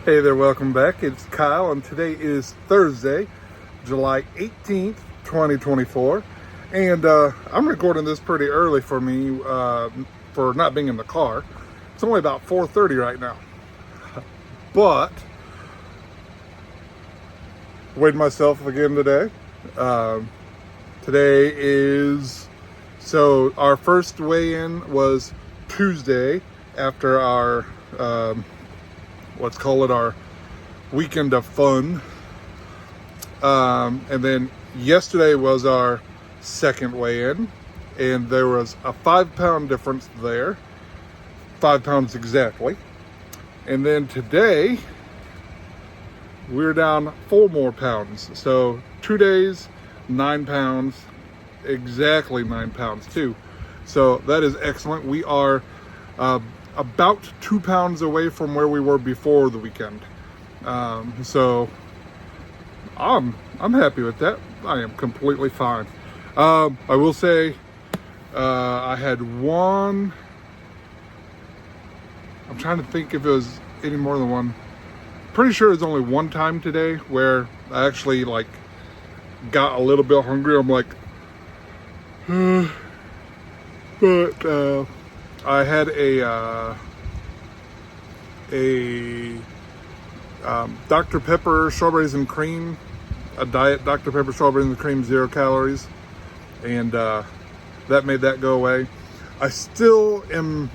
Hey there, welcome back. It's Kyle, and today is Thursday, July 18th, 2024. And I'm recording this pretty early for me for not being in the car. It's only about 4:30 right now. But weighed myself again today. Today is, so our first weigh-in was Tuesday after our, let's call it our weekend of fun. And then yesterday was our second weigh-in, and there was a 5 pound difference there, 5 pounds exactly. And then today we're down 4 more pounds. So 2 days, 9 pounds, exactly 9 pounds too. So that is excellent. We are about 2 pounds away from where we were before the weekend. So I'm happy with that. I am completely fine. I will say I had one. I'm trying to think if it was any more than one. Pretty sure it's only one time today where I actually got a little bit hungry. I'm like, but I had a Dr. Pepper strawberries and cream, a diet Dr. Pepper strawberries and cream, 0 calories, and that made that go away. I still am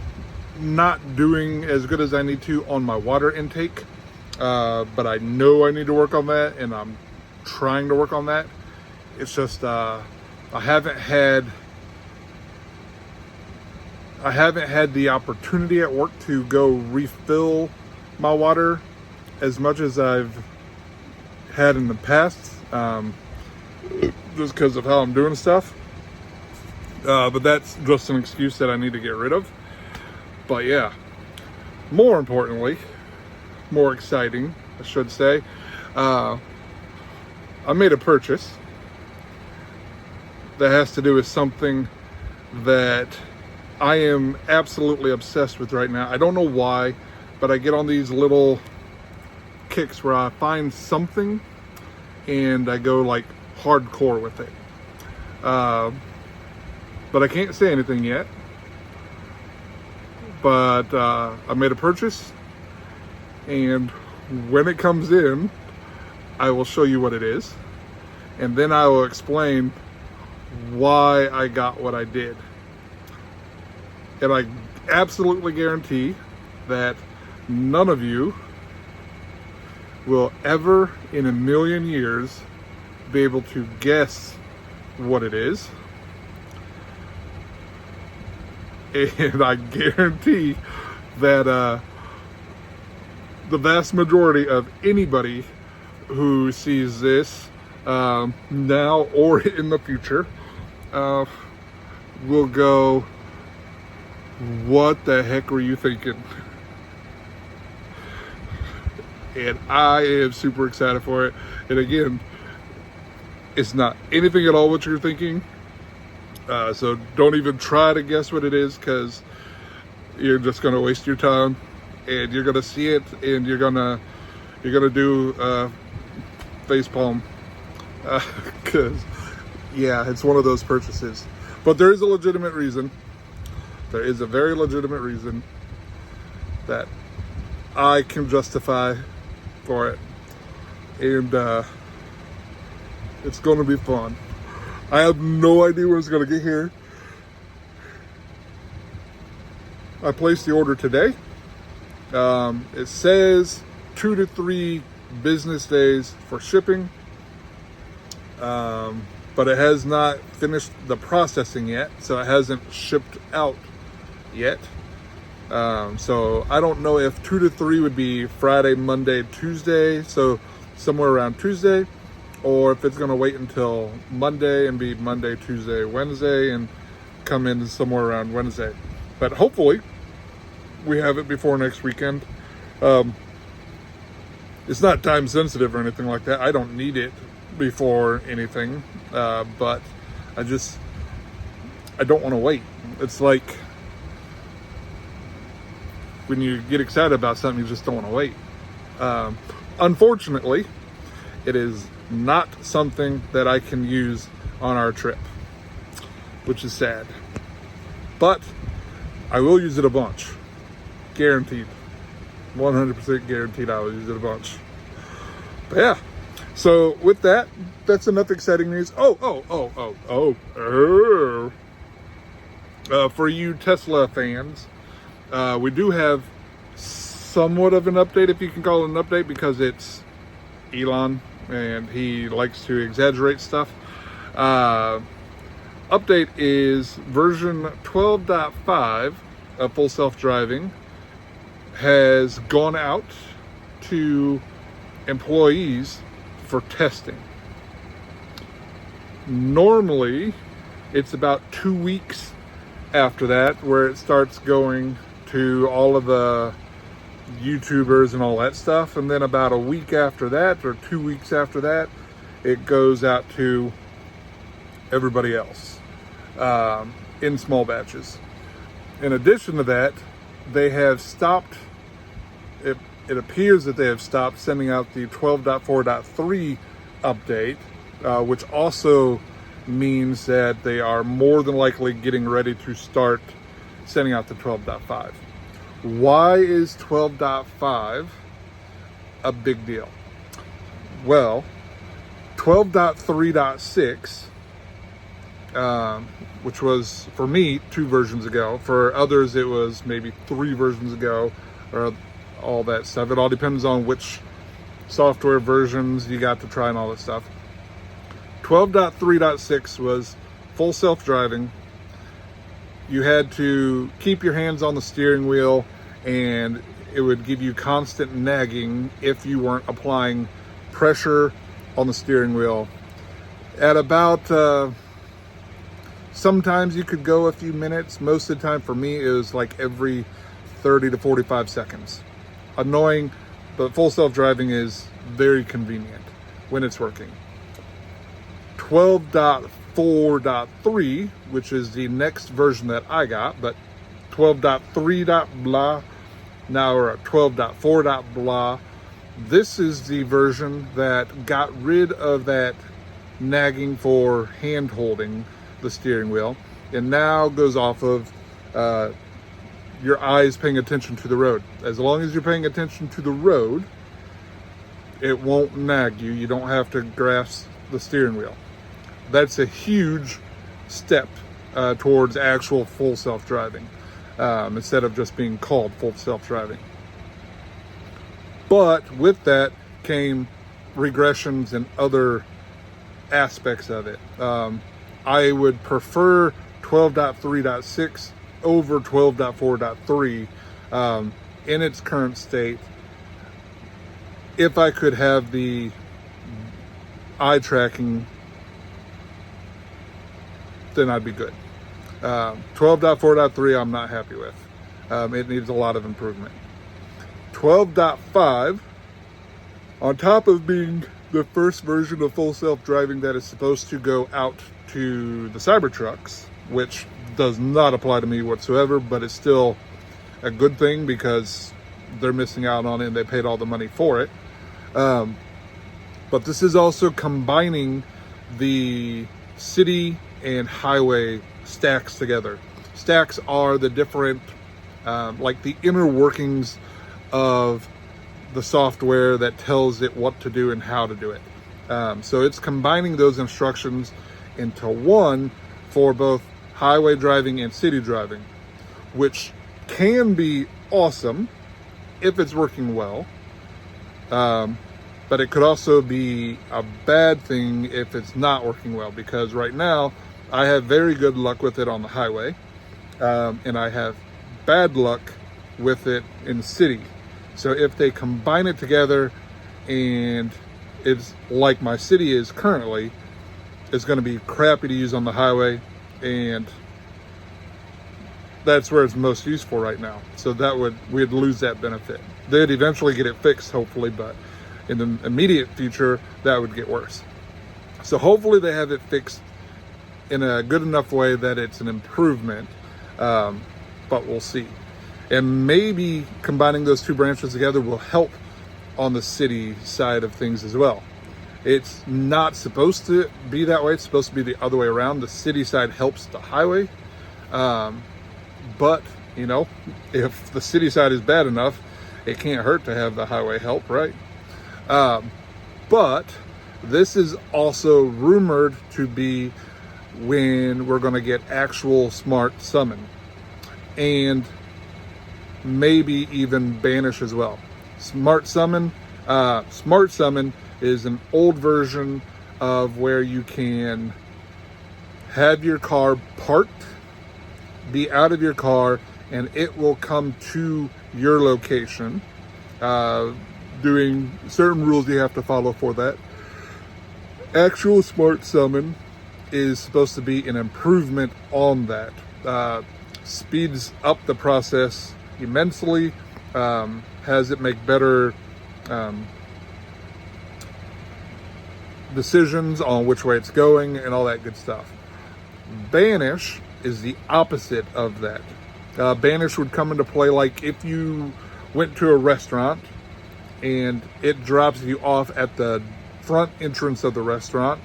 not doing as good as I need to on my water intake, but I know I need to work on that, and I'm trying to work on that. It's just I haven't had the opportunity at work to go refill my water as much as I've had in the past, just because of how I'm doing stuff. But that's just an excuse that I need to get rid of. But yeah, more importantly, more exciting, I should say, I made a purchase that has to do with something that I am absolutely obsessed with right now. I don't know why, but I get on these little kicks where I find something and I go hardcore with it. But I can't say anything yet. But I made a purchase, and when it comes in, I will show you what it is, and then I will explain why I got what I did. And I absolutely guarantee that none of you will ever in a million years be able to guess what it is. And I guarantee that the vast majority of anybody who sees this now or in the future will go, "What the heck were you thinking?" And I am super excited for it. And again, it's not anything at all what you're thinking. So don't even try to guess what it is, because you're just going to waste your time, and you're going to see it, and you're going to do face palm, because yeah, it's one of those purchases. But there is a legitimate reason. There is a very legitimate reason that I can justify for it, and it's going to be fun. I have no idea when it's going to get here. I placed the order today. It says 2 to 3 business days for shipping, but it has not finished the processing yet, so it hasn't shipped out yet. So I don't know if 2 to 3 would be Friday, Monday, Tuesday, so somewhere around Tuesday, or if it's going to wait until Monday and be Monday, Tuesday, Wednesday, and come in somewhere around Wednesday. But hopefully we have it before next weekend. It's not time sensitive or anything like that. I don't need it before anything, but I don't want to wait. It's like when you get excited about something, you just don't want to wait. Unfortunately, it is not something that I can use on our trip, which is sad. But I will use it a bunch. Guaranteed. 100% guaranteed I will use it a bunch. But yeah. So with that, that's enough exciting news. For you Tesla fans, we do have somewhat of an update, if you can call it an update, because it's Elon and he likes to exaggerate stuff. Update is version 12.5 of full self-driving has gone out to employees for testing. Normally, it's about 2 weeks after that where it starts going to all of the YouTubers and all that stuff, and then about a week after that, or 2 weeks after that, it goes out to everybody else in small batches. In addition to that, they have stopped, it appears that they have stopped sending out the 12.4.3 update, which also means that they are more than likely getting ready to start sending out the 12.5. Why is 12.5 a big deal? Well, 12.3.6, which was, for me, 2 versions ago. For others, it was maybe 3 versions ago, or all that stuff. It all depends on which software versions you got to try and all that stuff. 12.3.6 was full self-driving. You had to keep your hands on the steering wheel, and it would give you constant nagging if you weren't applying pressure on the steering wheel. At about, sometimes you could go a few minutes. Most of the time for me, it was like every 30 to 45 seconds. Annoying, but full self-driving is very convenient when it's working. 12.4.3, which is the next version that I got, but 12.3.blah, now we're at 12.4.blah. This is the version that got rid of that nagging for hand holding the steering wheel, and now goes off of your eyes paying attention to the road. As long as you're paying attention to the road, it won't nag you. You don't have to grasp the steering wheel. That's a huge step towards actual full self-driving, instead of just being called full self-driving. But with that came regressions and other aspects of it. I would prefer 12.3.6 over 12.4.3 in its current state. If I could have the eye tracking, then I'd be good. 12.4.3 I'm not happy with. It needs a lot of improvement. 12.5, on top of being the first version of full self-driving that is supposed to go out to the Cybertrucks, which does not apply to me whatsoever, but it's still a good thing because they're missing out on it and they paid all the money for it. But this is also combining the city and highway stacks together. Stacks are the different, like the inner workings of the software that tells it what to do and how to do it. So it's combining those instructions into one for both highway driving and city driving, which can be awesome if it's working well. But it could also be a bad thing if it's not working well, because right now I have very good luck with it on the highway, and I have bad luck with it in the city. So if they combine it together and it's like my city is currently, it's going to be crappy to use on the highway, and that's where it's most useful right now. So we'd lose that benefit. They'd eventually get it fixed, hopefully, but in the immediate future, that would get worse. So hopefully they have it fixed in a good enough way that it's an improvement, but we'll see. And maybe combining those two branches together will help on the city side of things as well. It's not supposed to be that way. It's supposed to be the other way around. The city side helps the highway. But, you know, if the city side is bad enough, it can't hurt to have the highway help, right? But this is also rumored to be when we're going to get actual Smart Summon. And maybe even Banish as well. Smart Summon is an old version of where you can have your car parked, be out of your car, and it will come to your location, doing certain rules you have to follow for that. Actual Smart Summon is supposed to be an improvement on that. Speeds up the process immensely, has it make better decisions on which way it's going and all that good stuff. Banish is the opposite of that. Banish would come into play like if you went to a restaurant and it drops you off at the front entrance of the restaurant,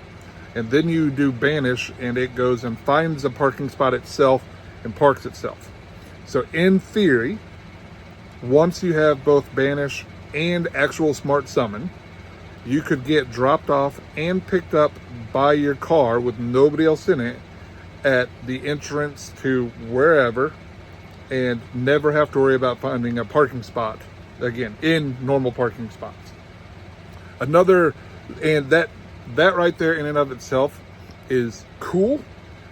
and then you do Banish and it goes and finds a parking spot itself and parks itself. So in theory, once you have both Banish and actual Smart Summon, you could get dropped off and picked up by your car with nobody else in it at the entrance to wherever, and never have to worry about finding a parking spot again in normal parking spots. And that right there in and of itself is cool.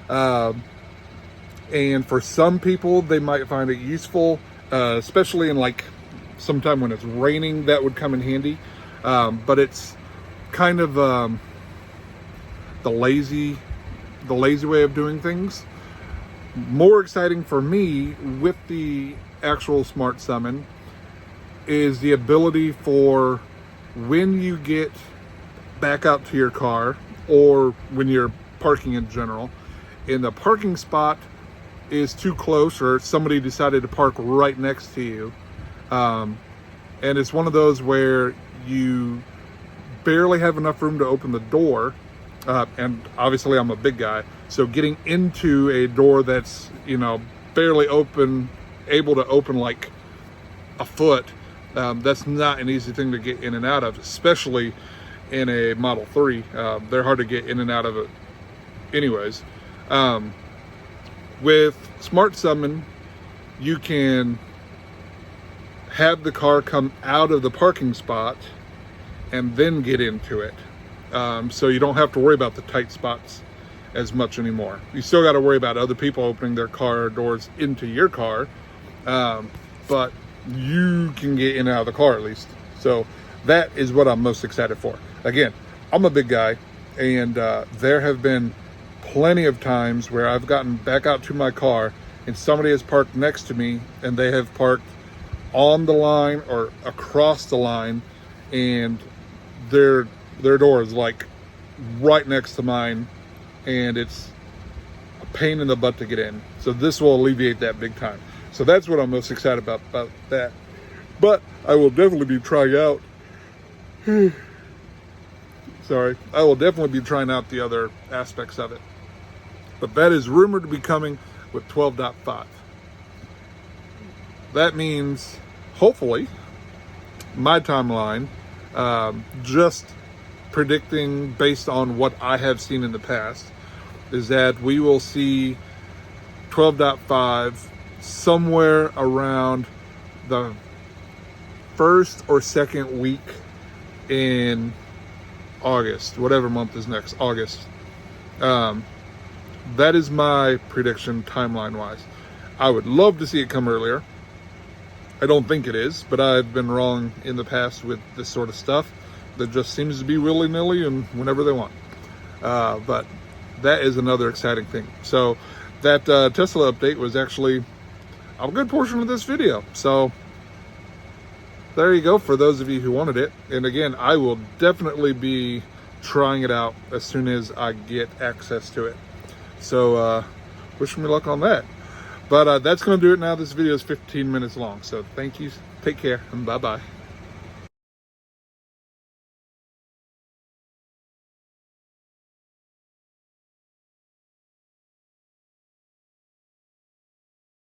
And for some people, they might find it useful, especially in like sometime when it's raining, that would come in handy. But it's kind of the lazy way of doing things. More exciting for me with the actual Smart Summon is the ability for when you get back out to your car, or when you're parking in general, and the parking spot is too close, or somebody decided to park right next to you, and it's one of those where you barely have enough room to open the door, and obviously I'm a big guy, so getting into a door that's, you know, barely able to open like a foot, that's not an easy thing to get in and out of, especially in a Model 3. They're hard to get in and out of it anyways. With Smart Summon, you can have the car come out of the parking spot and then get into it. So you don't have to worry about the tight spots as much anymore. You still got to worry about other people opening their car doors into your car, but you can get in and out of the car at least. So that is what I'm most excited for. Again, I'm a big guy, and there have been plenty of times where I've gotten back out to my car and somebody has parked next to me, and they have parked on the line or across the line, and their door is like right next to mine, and it's a pain in the butt to get in. So this will alleviate that big time. So that's what I'm most excited about that. But I will definitely be trying out I will definitely be trying out the other aspects of it. But that is rumored to be coming with 12.5. That means, hopefully, my timeline, just predicting based on what I have seen in the past, is that we will see 12.5 somewhere around the first or second week in August, whatever month is next, August. That is my prediction timeline wise. I would love to see it come earlier. I don't think it is, but I've been wrong in the past with this sort of stuff that just seems to be willy-nilly and whenever they want. But that is another exciting thing. So that Tesla update was actually a good portion of this video. So there you go for those of you who wanted it. And again, I will definitely be trying it out as soon as I get access to it. So wish me luck on that. But that's going to do it now. This video is 15 minutes long. So thank you. Take care and bye-bye.